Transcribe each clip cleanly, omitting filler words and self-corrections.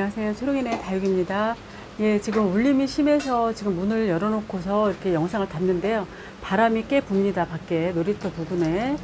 안녕하세요. 초롱이네 다육입니다. 예, 지금 울림이 심해서 지금 문을 열어놓고서 이렇게 영상을 담는데요. 바람이 꽤 붑니다. 밖에 놀이터 부근에.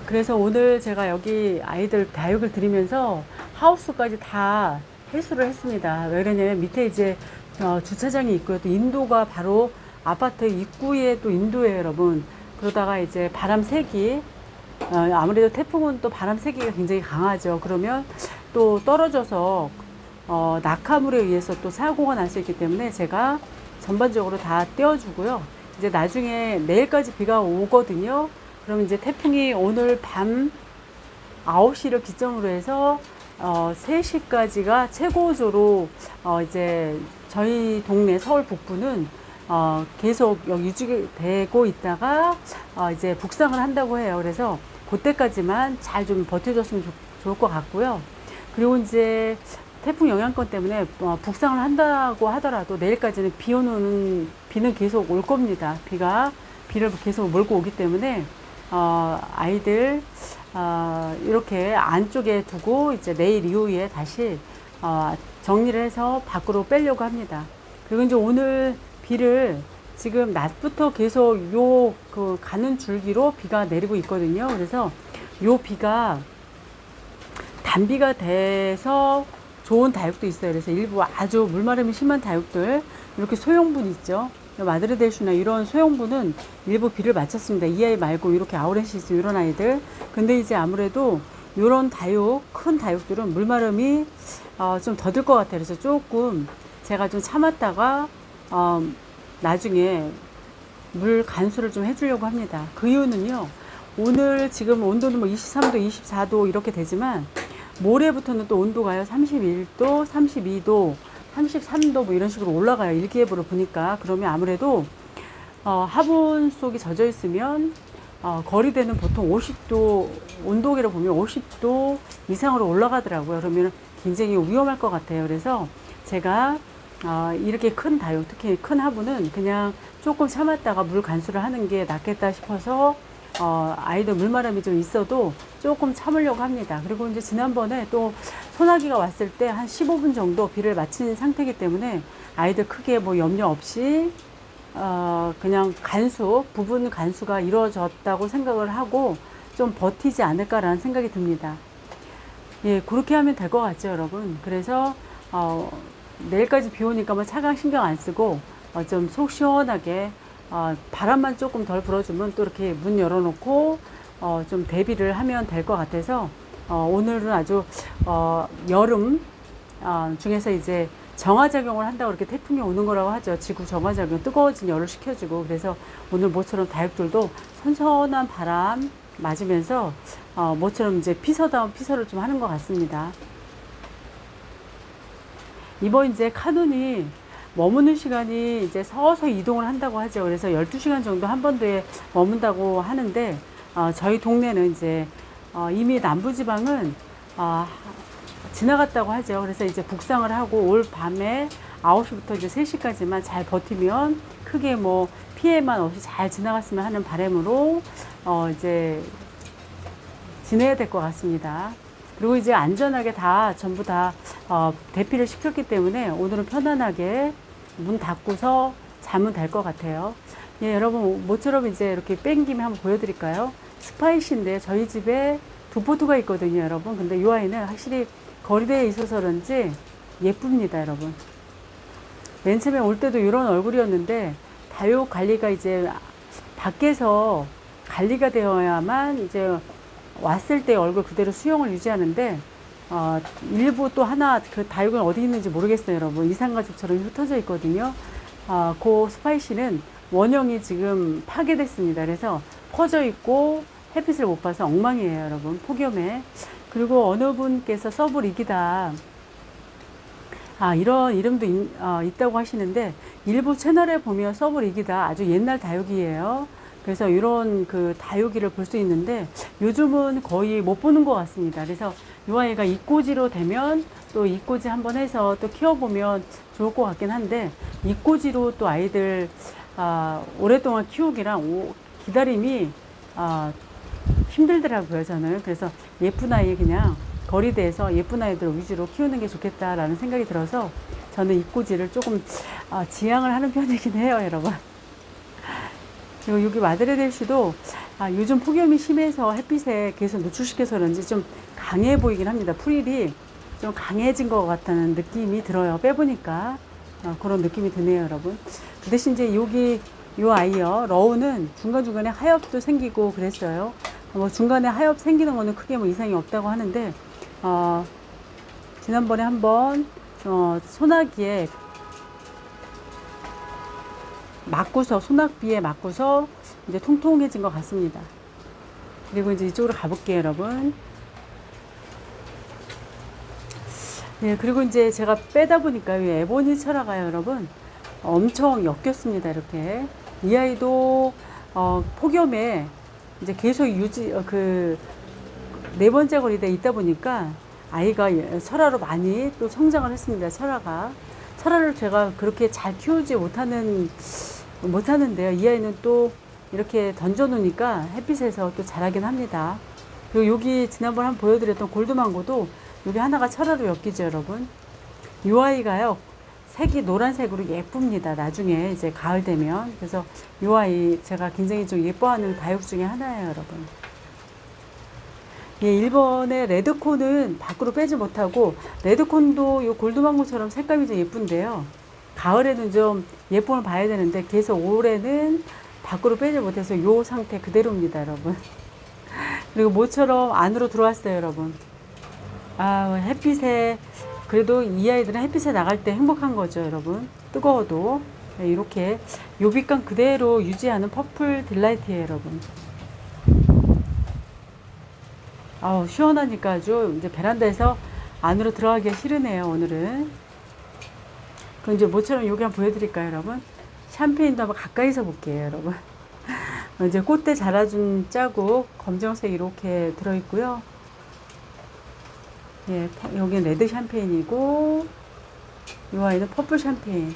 그래서 오늘 제가 여기 아이들 다육을 드리면서 하우스까지 다 해수를 했습니다. 왜 그러냐면 밑에 이제 주차장이 있고요. 또 인도가 바로 아파트 입구에 또 인도예요, 여러분. 그러다가 이제 바람 세기, 아무래도 태풍은 또 바람 세기가 굉장히 강하죠. 그러면 또 떨어져서 낙하물에 의해서 또 사고가 날 수 있기 때문에 제가 전반적으로 다 떼어주고요. 이제 나중에 내일까지 비가 오거든요. 그럼 이제 태풍이 오늘 밤 9시를 기점으로 해서 3시까지가 최고조로 이제 저희 동네 서울 북부는 계속 유지되고 있다가 이제 북상을 한다고 해요. 그래서 그때까지만 잘 좀 버텨줬으면 좋을 것 같고요. 그리고 이제 태풍 영향권 때문에 북상을 한다고 하더라도 내일까지는 비는 계속 올 겁니다. 비를 계속 몰고 오기 때문에 아이들 이렇게 안쪽에 두고 이제 내일 이후에 다시 정리를 해서 밖으로 빼려고 합니다. 그리고 이제 오늘 비를 지금 낮부터 계속 그 가는 줄기로 비가 내리고 있거든요. 그래서 요 비가 단비가 돼서 좋은 다육도 있어요. 그래서 일부 아주 물마름이 심한 다육들, 이렇게 소형분 있죠. 마드레데슈나 이런 소형분은 일부 비를 맞췄습니다. 이 아이 말고 이렇게 아우렌시스 이런 아이들. 근데 이제 아무래도 이런 다육, 큰 다육들은 물마름이 좀 더딜 것 같아요. 그래서 조금 제가 좀 참았다가 나중에 물 간수를 좀 해주려고 합니다. 그 이유는요, 오늘 지금 온도는 뭐 23도, 24도 이렇게 되지만 모레부터는 또 온도가요 31도, 32도, 33도 뭐 이런 식으로 올라가요. 일기예보를 보니까. 그러면 아무래도 화분 속이 젖어 있으면 거리대는 보통 50도, 온도계를 보면 50도 이상으로 올라가더라고요. 그러면 굉장히 위험할 것 같아요. 그래서 제가 이렇게 큰 다육, 특히 큰 화분은 그냥 조금 참았다가 물 간수를 하는 게 낫겠다 싶어서 아이들 물마름이 좀 있어도 조금 참으려고 합니다. 그리고 이제 지난번에 또 소나기가 왔을 때 한 15분 정도 비를 맞춘 상태이기 때문에 아이들 크게 뭐 염려 없이 그냥 부분 간수가 이루어졌다고 생각을 하고 좀 버티지 않을까라는 생각이 듭니다. 예, 그렇게 하면 될 것 같죠, 여러분. 그래서 내일까지 비 오니까 뭐 차강 신경 안 쓰고 좀 속 시원하게 바람만 조금 덜 불어주면 또 이렇게 문 열어놓고 좀 대비를 하면 될 것 같아서 오늘은 아주 여름 중에서 이제 정화작용을 한다고 이렇게 태풍이 오는 거라고 하죠. 지구 정화작용, 뜨거워진 열을 식혀주고. 그래서 오늘 모처럼 다육들도 선선한 바람 맞으면서 모처럼 이제 피서다운 피서를 좀 하는 것 같습니다. 이번 이제 카눈이 머무는 시간이 이제 서서히 이동을 한다고 하죠. 그래서 12시간 정도 한 번도에 머문다고 하는데, 저희 동네는 이제, 이미 남부지방은, 지나갔다고 하죠. 그래서 이제 북상을 하고 올 밤에 9시부터 이제 3시까지만 잘 버티면 크게 뭐 피해만 없이 잘 지나갔으면 하는 바람으로, 이제 지내야 될 것 같습니다. 그리고 이제 안전하게 전부 다 대피를 시켰기 때문에 오늘은 편안하게 문 닫고서 자면 될 것 같아요. 예, 여러분 모처럼 이제 이렇게 뺀 김에 한번 보여드릴까요? 스파이시인데 저희 집에 두 포트가 있거든요, 여러분. 근데 이 아이는 확실히 거리대에 있어서 그런지 예쁩니다, 여러분. 맨 처음에 올 때도 이런 얼굴이었는데 다육 관리가 이제 밖에서 관리가 되어야만 이제 왔을 때 얼굴 그대로 수영을 유지하는데 일부 또 하나 그 다육은 어디 있는지 모르겠어요, 여러분. 이산가족처럼 흩어져 있거든요. 그 스파이시는 원형이 지금 파괴됐습니다. 그래서 퍼져 있고 햇빛을 못 봐서 엉망이에요, 여러분. 폭염에. 그리고 어느 분께서 서브릭이다, 이런 이름도 있다고 하시는데 일부 채널에 보면 서브릭이다, 아주 옛날 다육이에요. 그래서 이런 그 다육이를 볼 수 있는데 요즘은 거의 못 보는 것 같습니다. 그래서 이 아이가 이꼬지로 되면 또 이꼬지 한번 해서 또 키워보면 좋을 것 같긴 한데, 이꼬지로 또 아이들 오랫동안 키우기랑 기다림이 힘들더라고요, 저는. 그래서 예쁜 아이 그냥 거리대에서 예쁜 아이들 위주로 키우는 게 좋겠다라는 생각이 들어서 저는 입고지를 조금 지양을 하는 편이긴 해요, 여러분. 그리고 여기 마드레델슈도 요즘 폭염이 심해서 햇빛에 계속 노출시켜서 그런지 좀 강해 보이긴 합니다. 풀이 좀 강해진 것 같다는 느낌이 들어요. 빼보니까 그런 느낌이 드네요, 여러분. 그 대신 이제 여기 요 아이요, 러우는 중간중간에 하엽도 생기고 그랬어요. 뭐 중간에 하엽 생기는 거는 크게 뭐 이상이 없다고 하는데 지난번에 한번 소나기에 맞고서, 소낙비에 맞고서 이제 통통해진 것 같습니다. 그리고 이제 이쪽으로 가볼게요, 여러분. 네, 그리고 이제 제가 빼다 보니까 이 에보니 철화가요, 여러분, 엄청 엮였습니다. 이렇게 이 아이도 폭염에 이제 계속 네 번째 거리대에 있다 보니까 아이가 철화로 많이 또 성장을 했습니다. 철화를 제가 그렇게 잘 키우지 못하는데요. 이 아이는 또 이렇게 던져 놓으니까 햇빛에서 또 자라긴 합니다. 그리고 여기 지난번 한번 보여드렸던 골드망고도 여기 하나가 철화로 엮이죠, 여러분. 이 아이가요, 색이 노란색으로 예쁩니다. 나중에 이제 가을 되면. 그래서 이 아이 제가 굉장히 좀 예뻐하는 다육 중에 하나예요, 여러분. 예, 1번의 레드콘은 밖으로 빼지 못하고, 레드콘도 이 골드망고처럼 색감이 좀 예쁜데요. 가을에는 좀 예쁨을 봐야 되는데 계속 올해는 밖으로 빼지 못해서 이 상태 그대로입니다, 여러분. 그리고 모처럼 안으로 들어왔어요, 여러분. 햇빛에, 그래도 이 아이들은 햇빛에 나갈 때 행복한 거죠, 여러분. 뜨거워도. 네, 이렇게 요빛감 그대로 유지하는 퍼플 딜라이트예요, 여러분. 시원하니까 아주 이제 베란다에서 안으로 들어가기가 싫으네요, 오늘은. 그럼 이제 모처럼 여기 한번 보여드릴까요, 여러분? 샴페인도 한번 가까이서 볼게요, 여러분. 이제 꽃대 자라준 자국 검정색 이렇게 들어있고요. 예, 여기는 레드 샴페인이고, 이 아이는 퍼플 샴페인.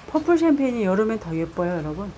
퍼플 샴페인이 여름엔 더 예뻐요, 여러분.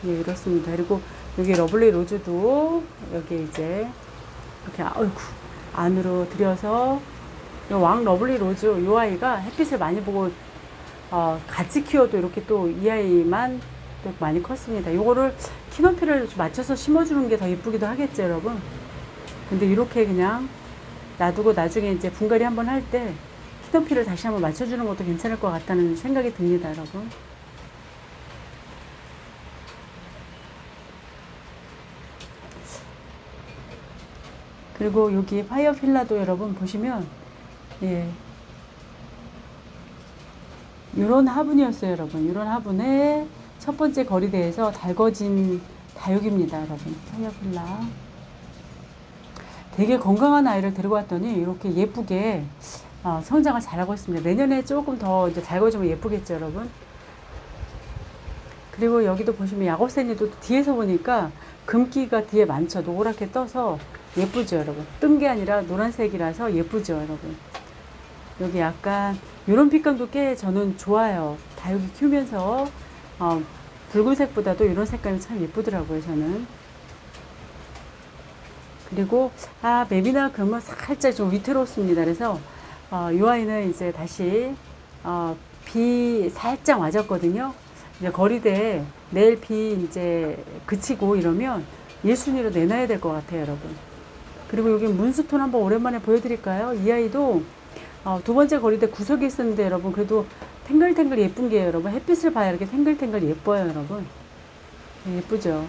예, 이렇습니다. 그리고 여기 러블리 로즈도 여기 이제 이렇게 안으로 들여서 왕 러블리 로즈 이 아이가 햇빛을 많이 보고 같이 키워도 이렇게 또 이 아이만 또 많이 컸습니다. 요거를 키높이를 맞춰서 심어주는 게 더 이쁘기도 하겠죠, 여러분. 근데 이렇게 그냥 놔두고 나중에 이제 분갈이 한번 할 때 키높이를 다시 한번 맞춰주는 것도 괜찮을 것 같다는 생각이 듭니다, 여러분. 그리고 여기 파이어필라도 여러분 보시면, 예, 요런 화분이었어요, 여러분. 요런 화분에 첫 번째 거리대에서 달궈진 다육입니다, 여러분. 파이어필라. 되게 건강한 아이를 데리고 왔더니 이렇게 예쁘게 성장을 잘하고 있습니다. 내년에 조금 더 이제 달궈주면 예쁘겠죠, 여러분. 그리고 여기도 보시면 야곱새니도 뒤에서 보니까 금기가 뒤에 많죠. 노랗게 떠서 예쁘죠, 여러분. 뜬 게 아니라 노란색이라서 예쁘죠, 여러분. 여기 약간 이런 빛감도 꽤 저는 좋아요. 다육이 키우면서 붉은색보다도 이런 색감이 참 예쁘더라고요, 저는. 그리고 맵이나 그러면 살짝 좀 위태롭습니다. 그래서 이 아이는 이제 다시 비 살짝 맞았거든요. 이제 거리대에 내일 비 이제 그치고 이러면 1순위로 내놔야 될 것 같아요, 여러분. 그리고 여기 문스톤 한번 오랜만에 보여드릴까요? 이 아이도 두 번째 거리대 구석에 있었는데 여러분, 그래도 탱글탱글 예쁜 게 여러분, 햇빛을 봐야 이렇게 탱글탱글 예뻐요, 여러분. 예쁘죠?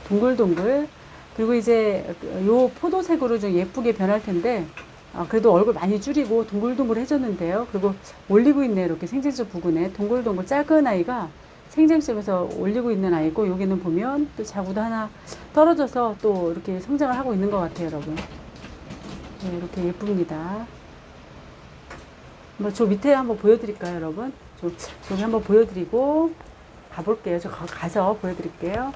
동글동글. 그리고 이제 요 포도색으로 좀 예쁘게 변할 텐데 그래도 얼굴 많이 줄이고 동글동글 해졌는데요. 그리고 올리고 있네요. 이렇게 생장점 부근에 동글동글 작은 아이가 생장점에서 올리고 있는 아이고, 여기는 보면 또 자구도 하나 떨어져서 또 이렇게 성장을 하고 있는 것 같아요, 여러분. 네, 이렇게 예쁩니다. 저 밑에 한번 보여드릴까요, 여러분? 저기 한번 보여드리고 가볼게요. 저 가서 보여드릴게요.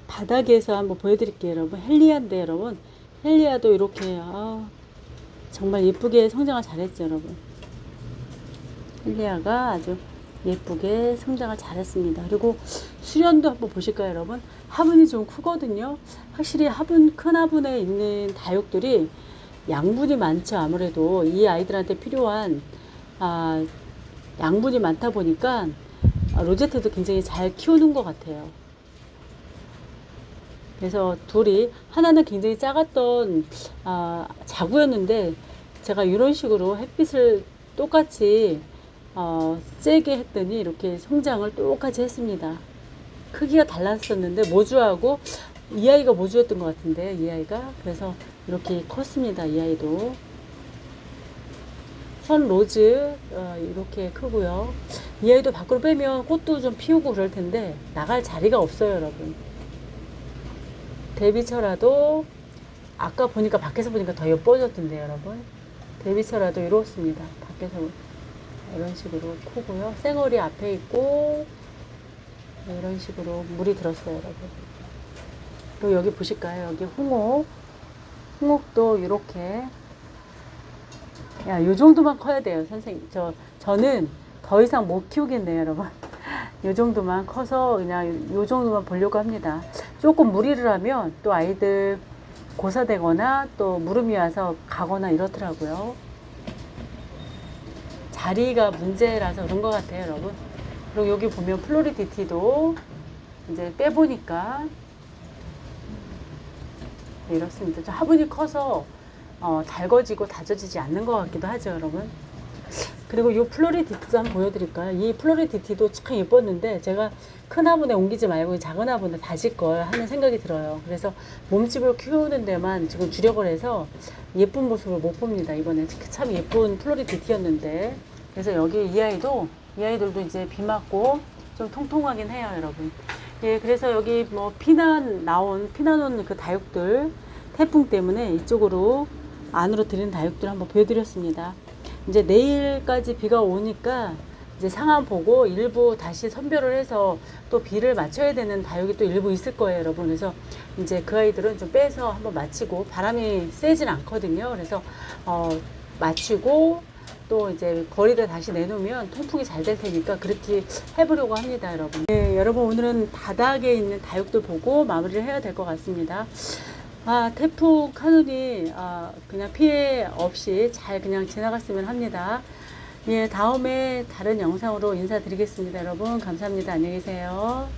바닥에서 한번 보여드릴게요, 여러분. 헬리아인데, 여러분. 헬리아도 이렇게 정말 예쁘게 성장을 잘했죠, 여러분. 헬리아가 아주 예쁘게 성장을 잘했습니다. 그리고 수련도 한번 보실까요, 여러분? 화분이 좀 크거든요. 확실히 큰 화분에 있는 다육들이 양분이 많죠. 아무래도 이 아이들한테 필요한 양분이 많다 보니까 로제트도 굉장히 잘 키우는 것 같아요. 그래서 둘이 하나는 굉장히 작았던 자구였는데 제가 이런 식으로 햇빛을 똑같이 세게 했더니 이렇게 성장을 똑같이 했습니다. 크기가 달랐었는데 모주하고 이 아이가 모주였던 것 같은데 이 아이가 그래서 이렇게 컸습니다. 이 아이도 선 로즈 이렇게 크고요. 이 아이도 밖으로 빼면 꽃도 좀 피우고 그럴 텐데 나갈 자리가 없어요, 여러분. 데뷔처라도 아까 보니까 밖에서 보니까 더 예뻐졌던데요, 여러분. 데뷔처라도 이렇습니다. 밖에서 이런 식으로 크고요. 쌩얼이 앞에 있고 이런 식으로 물이 들었어요, 여러분. 그리고 여기 보실까요? 여기 홍옥도 이렇게 요 정도만 커야 돼요, 선생님. 저는 더 이상 못 키우겠네요, 여러분. 요 정도만 커서 그냥 요 정도만 보려고 합니다. 조금 무리를 하면 또 아이들 고사되거나 또 무름이 와서 가거나 이렇더라고요. 자리가 문제라서 그런 것 같아요, 여러분. 그리고 여기 보면 플로리디티도 이제 빼보니까 이렇습니다. 좀 화분이 커서 달궈지고 다져지지 않는 것 같기도 하죠, 여러분. 그리고 이 플로리디티도 한번 보여드릴까요? 이 플로리디티도 참 예뻤는데 제가 큰 화분에 옮기지 말고 작은 화분에 다질 걸 하는 생각이 들어요. 그래서 몸집을 키우는 데만 지금 주력을 해서 예쁜 모습을 못 봅니다. 이번에 참 예쁜 플로리디티였는데 그래서 여기 이 아이들도 이제 비 맞고 좀 통통하긴 해요, 여러분. 예, 그래서 여기 뭐 피난온 그 다육들 태풍 때문에 이쪽으로 안으로 들인 다육들 한번 보여드렸습니다. 이제 내일까지 비가 오니까 이제 상황 보고 일부 다시 선별을 해서 또 비를 맞춰야 되는 다육이 또 일부 있을 거예요, 여러분. 그래서 이제 그 아이들은 좀 빼서 한번 마치고 바람이 세진 않거든요. 그래서 마치고 또 이제 거리를 다시 내놓으면 통풍이 잘 될 테니까 그렇게 해보려고 합니다, 여러분. 네, 여러분 오늘은 바닥에 있는 다육들 보고 마무리를 해야 될 것 같습니다. 태풍 카눈이 그냥 피해 없이 잘 그냥 지나갔으면 합니다. 예, 다음에 다른 영상으로 인사드리겠습니다. 여러분 감사합니다. 안녕히 계세요.